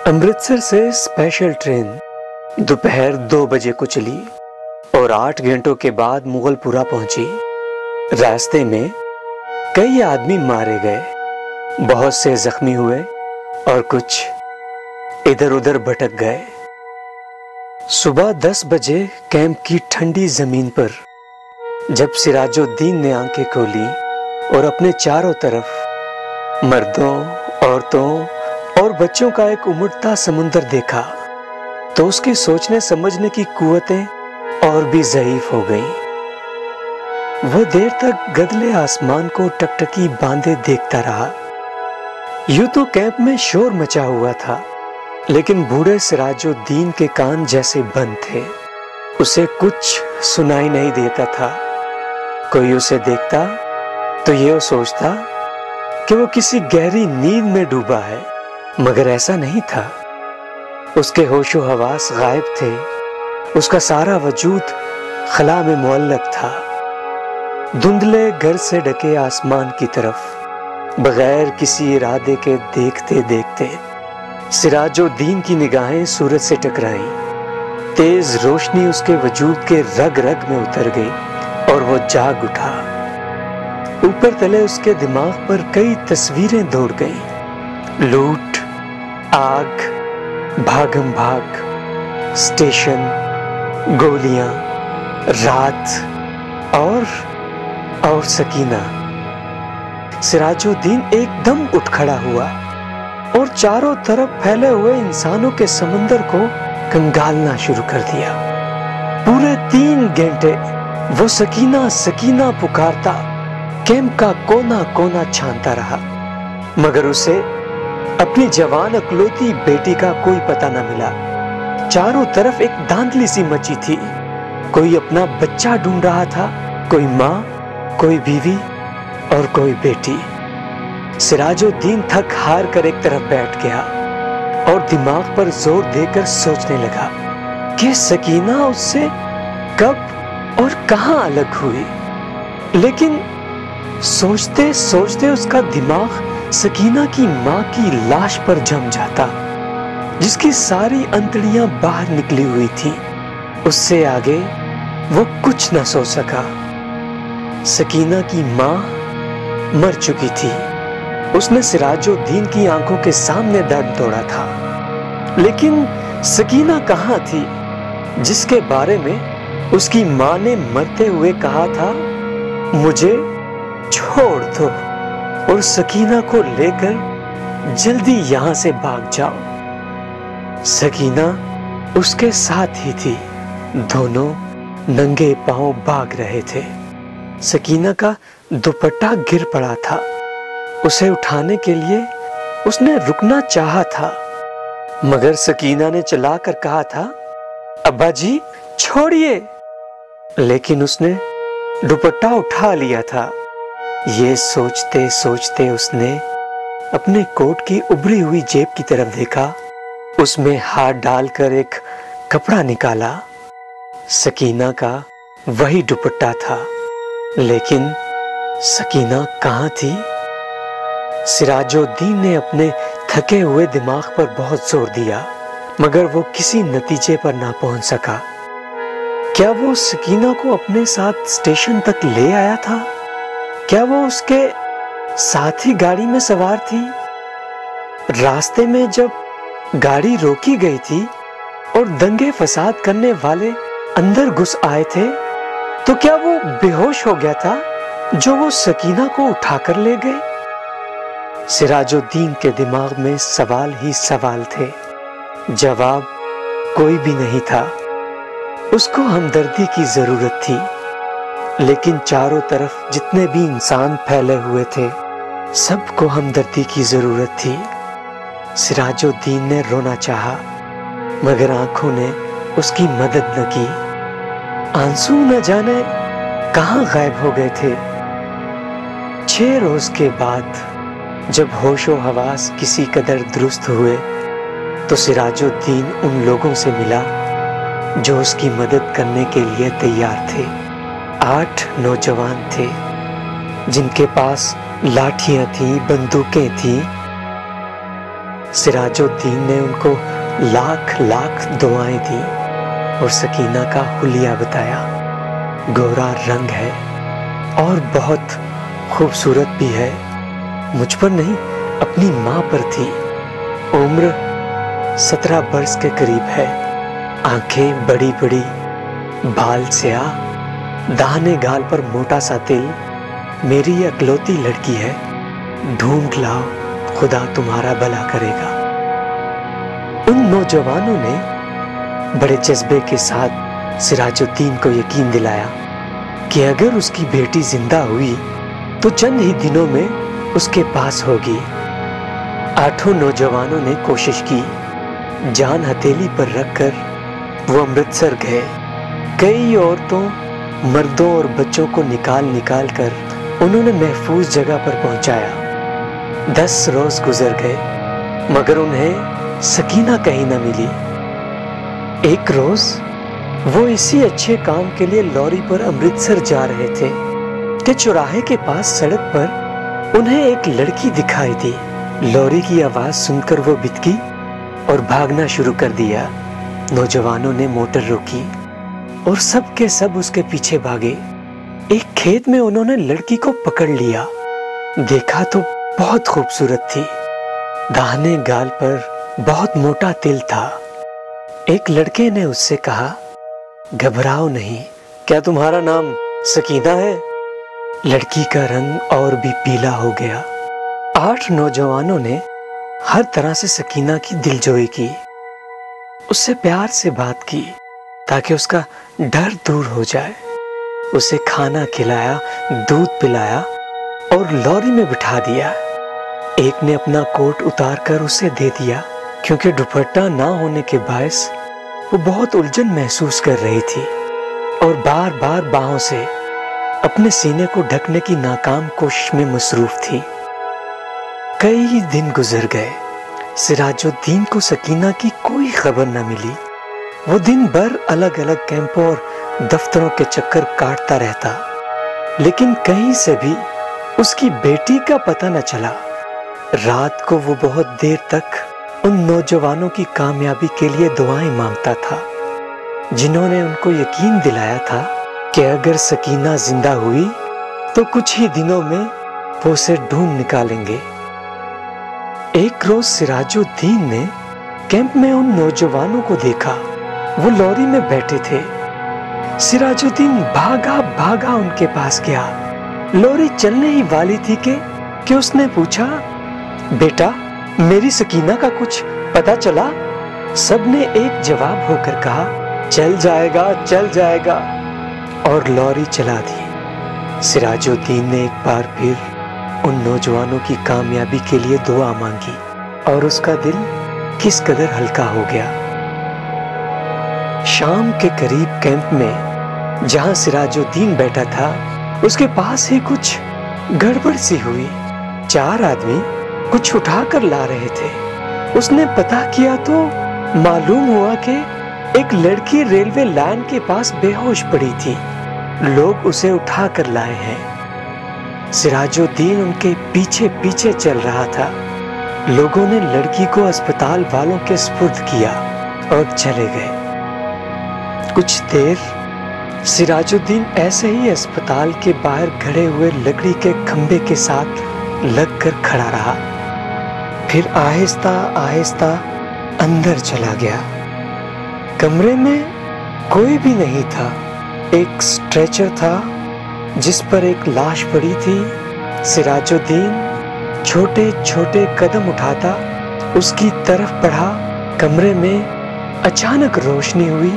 امرتسر سے special train دوپہر 2 بجے کو چلی اور 8 گھنٹوں کے بعد مغل پورہ پہنچی۔ راستے میں کئی آدمی مارے گئے، بہت سے زخمی ہوئے اور کچھ ادھر ادھر بھٹک گئے۔ صبح 10 بجے کیمپ کی ٹھنڈی زمین پر جب سراج الدین نے آنکھیں کھولی اور اپنے چاروں طرف مردوں، عورتوں اور بچوں کا ایک امٹتا سمندر دیکھا تو اس کی سوچنے سمجھنے کی قوتیں اور بھی ضعیف ہو گئیں۔ وہ دیر تک گدلے آسمان کو ٹکٹکی باندھے دیکھتا رہا۔ یوں تو کیمپ میں شور مچا ہوا تھا، لیکن بوڑھے سراج الدین کے کان جیسے بند تھے۔ اسے کچھ سنائی نہیں دیتا تھا۔ کوئی اسے دیکھتا تو یہ سوچتا کہ وہ کسی گہری نیند میں ڈوبا ہے، مگر ایسا نہیں تھا۔ اس کے ہوش و حواس غائب تھے، اس کا سارا وجود خلا میں معلق تھا۔ دھندلے گر سے ڈھکے آسمان کی طرف بغیر کسی ارادے کے دیکھتے دیکھتے سراج الدین کی نگاہیں سورج سے ٹکرائیں۔ تیز روشنی اس کے وجود کے رگ رگ میں اتر گئی اور وہ جاگ اٹھا۔ اوپر تلے اس کے دماغ پر کئی تصویریں دوڑ گئیں، لوٹ، آگ، بھاگم بھاگ، اسٹیشن، گولیاں، رات اور سکینہ۔ سراج الدین ایک دم اٹھ کھڑا ہوا اور چاروں طرف پھیلے ہوئے انسانوں کے سمندر کو کنگالنا شروع کر دیا۔ پورے 3 گھنٹے وہ سکینہ سکینہ پکارتا کیمپ کا کونا کونا چھانتا رہا، مگر اسے اپنی جوان اکلوتی بیٹی کا کوئی پتہ نہ ملا۔ چاروں طرف ایک دھاندلی سی مچی تھی، کوئی اپنا بچہ ڈھونڈ رہا تھا، کوئی ماں، کوئی بیوی اور کوئی بیٹی۔ سراج الدین تھک ہار کر ایک طرف بیٹھ گیا اور دماغ پر زور دے کر سوچنے لگا کہ سکینہ اس سے کب اور کہاں الگ ہوئی۔ لیکن سوچتے سوچتے اس کا دماغ سکینہ کی ماں کی لاش پر جم جاتا، جس کی ساری انتڑیاں باہر نکلی ہوئی تھیں۔ اس سے آگے وہ کچھ نہ سوچ سکا۔ سکینہ کی ماں مر چکی تھی۔ اس نے سراج الدین کی آنکھوں کے سامنے درد توڑا تھا، لیکن سکینہ کہاں تھی جس کے بارے میں اس کی ماں نے مرتے ہوئے کہا تھا مجھے چھوڑ دو اور سکینہ کو لے کر جلدی یہاں سے بھاگ جاؤ۔ سکینہ اس کے ساتھ ہی تھی، دونوں ننگے پاؤں بھاگ رہے تھے۔ سکینہ کا دوپٹہ گر پڑا تھا، اسے اٹھانے کے لیے اس نے رکنا چاہا تھا، مگر سکینہ نے چلا کر کہا تھا ابا جی چھوڑیے، لیکن اس نے دوپٹہ اٹھا لیا تھا۔ یہ سوچتے سوچتے اس نے اپنے کوٹ کی ابری ہوئی جیب کی طرف دیکھا، اس میں ہاتھ ڈال کر ایک کپڑا نکالا۔ سکینہ کا وہی دوپٹہ تھا، لیکن سکینہ کہاں تھی؟ سراج الدین نے اپنے تھکے ہوئے دماغ پر بہت زور دیا، مگر وہ کسی نتیجے پر نہ پہنچ سکا۔ کیا وہ سکینہ کو اپنے ساتھ اسٹیشن تک لے آیا تھا؟ کیا وہ اس کے ساتھ ہی گاڑی میں سوار تھی؟ راستے میں جب گاڑی روکی گئی تھی اور دنگے فساد کرنے والے اندر گھس آئے تھے تو کیا وہ بے ہوش ہو گیا تھا جو وہ سکینہ کو اٹھا کر لے گئے؟ سراج الدین کے دماغ میں سوال ہی سوال تھے، جواب کوئی بھی نہیں تھا۔ اس کو ہمدردی کی ضرورت تھی، لیکن چاروں طرف جتنے بھی انسان پھیلے ہوئے تھے سب کو ہمدردی کی ضرورت تھی۔ سراج الدین نے رونا چاہا، مگر آنکھوں نے اس کی مدد نہ کی۔ آنسو نہ جانے کہاں غائب ہو گئے تھے۔ 6 روز کے بعد جب ہوش و حواس کسی قدر درست ہوئے تو سراج الدین ان لوگوں سے ملا جو اس کی مدد کرنے کے لیے تیار تھے۔ 8 نوجوان تھے جن کے پاس لاٹھیاں تھیں، بندوقیں تھیں۔ सिराजुद्दीन ने उनको लाख लाख दुआएं दी और सकीना का हुलिया बताया। गोरा रंग है और बहुत खूबसूरत भी है। मुझ पर नहीं, अपनी माँ पर थी। उम्र 17 वर्ष के करीब है। आंखें बड़ी बड़ी, बाल स्याह, दाहिने गाल पर मोटा सा तिल। मेरी अकलौती लड़की है, ढूंढ लाओ, खुदा तुम्हारा भला करेगा। उन नौजवानों ने बड़े जज्बे के साथ सिराजुद्दीन को यकीन दिलाया कि अगर उसकी बेटी जिंदा हुई तो चंद ही दिनों में उसके पास होगी। 8 नौजवानों ने कोशिश की। जान हथेली पर रखकर वो अमृतसर गए। कई औरतों, मर्दों और बच्चों को निकाल कर उन्होंने महफूज जगह पर पहुंचाया। 10 रोज गुजर गए मगर उन्हें सकीना कहीं न मिली। एक रोज वो इसी अच्छे काम के लिए लॉरी पर अमृतसर जा रहे थे कि चौराहे के पास सड़क पर उन्हें एक लड़की दिखाई दी। लॉरी की आवाज सुनकर वो बिदकी और भागना शुरू कर दिया। नौजवानों ने मोटर रोकी और सब के सब उसके पीछे भागे। एक खेत में उन्होंने लड़की को पकड़ लिया। देखा तो बहुत खूबसूरत थी। दाहिने गाल पर बहुत मोटा तिल था। एक लड़के ने उससे कहा, घबराओ नहीं, क्या तुम्हारा नाम सकीना है? लड़की का रंग और भी पीला हो गया। 8 नौजवानों ने हर तरह से सकीना की दिलजोई की। उससे प्यार से बात की ताकि उसका डर दूर हो जाए। उसे खाना खिलाया, दूध पिलाया और लॉरी में बिठा दिया। एक ने अपना कोट उतार कर उसे दे दिया क्योंकि दुपट्टा ना होने के बायस वो बहुत उलझन महसूस कर रही थी और बार बार बाहों से अपने सीने को ढकने की नाकाम कोशिश में मसरूफ थी। कई दिन गुजर गए। सिराजुद्दीन को सकीना की कोई खबर न मिली। वो दिन भर अलग अलग कैंपों और दफ्तरों के चक्कर काटता रहता, लेकिन कहीं से भी उसकी बेटी का पता न चला। रात को वो बहुत देर तक उन नौजवानों की कामयाबी के लिए दुआएं मांगता था, जिन्होंने उनको यकीन दिलाया था कि अगर सकीना जिंदा हुई तो कुछ ही दिनों में वो उसे ढूंढ निकालेंगे। एक रोज सिराजुद्दीन ने कैंप में उन नौजवानों को देखा। वो लॉरी में बैठे थे। सिराजुद्दीन भागा भागा उनके पास गया। लॉरी चलने ही वाली थी कि उसने पूछा, बेटा, मेरी सकीना का कुछ पता चला? सबने एक जवाब होकर कहा, चल जाएगा, चल जाएगा, और लॉरी चला दी। सिराजुद्दीन ने एक बार फिर उन नौजवानों की कामयाबी के लिए दुआ मांगी और उसका दिल किस कदर हल्का हो गया। शाम के करीब कैंप में जहां सिराजुद्दीन बैठा था, उसके पास ही कुछ गड़बड़ सी हुई। 4 आदमी कुछ उठाकर ला रहे थे। उसने पता किया तो मालूम हुआ कि एक लड़की रेलवे लाइन के पास बेहोश पड़ी थी। लोग उसे उठाकर लाए हैं। सिराजुद्दीन उनके पीछे पीछे चल रहा था। लोगों ने लड़की को अस्पताल वालों के सुपुर्द किया और चले गए। कुछ देर सिराजुद्दीन ऐसे ही अस्पताल के बाहर खड़े हुए लकड़ी के खंभे के साथ लगकर खड़ा रहा। फिर आहिस्ता आहिस्ता अंदर चला गया। कमरे में कोई भी नहीं था। एक स्ट्रेचर था जिस पर एक लाश पड़ी थी। सिराजुद्दीन छोटे छोटे कदम उठाता उसकी तरफ बढ़ा। कमरे में अचानक रोशनी हुई।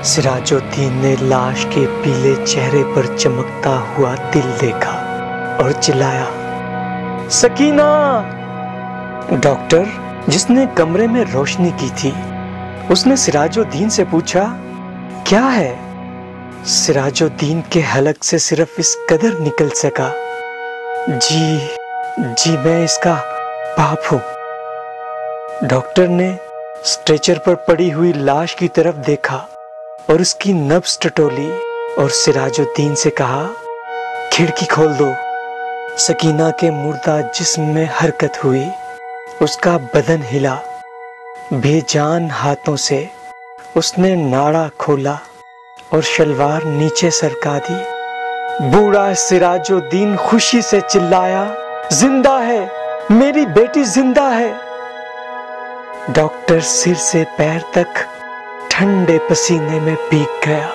सिराजुद्दीन ने लाश के पीले चेहरे पर चमकता हुआ तिल देखा और चिल्लाया, सकीना! डॉक्टर, जिसने कमरे में रोशनी की थी, उसने सिराजुद्दीन से पूछा, क्या है? सिराजुद्दीन के हलक से सिर्फ इस कदर निकल सका, जी मैं इसका बाप हूं। डॉक्टर ने स्ट्रेचर पर पड़ी हुई लाश की तरफ देखा और उसकी नब्ज टटोली और सिराजुद्दीन से कहा, खिड़की खोल दो। सकीना के मुर्दा जिस्म में हरकत हुई। اس کا بدن ہلا، بے جان ہاتھوں سے اس نے ناڑا کھولا اور شلوار نیچے سرکا دی۔ بوڑھا سراج الدین خوشی سے چلایا، زندہ ہے، میری بیٹی زندہ ہے۔ ڈاکٹر سر سے پیر تک ٹھنڈے پسینے میں بھیگ گیا۔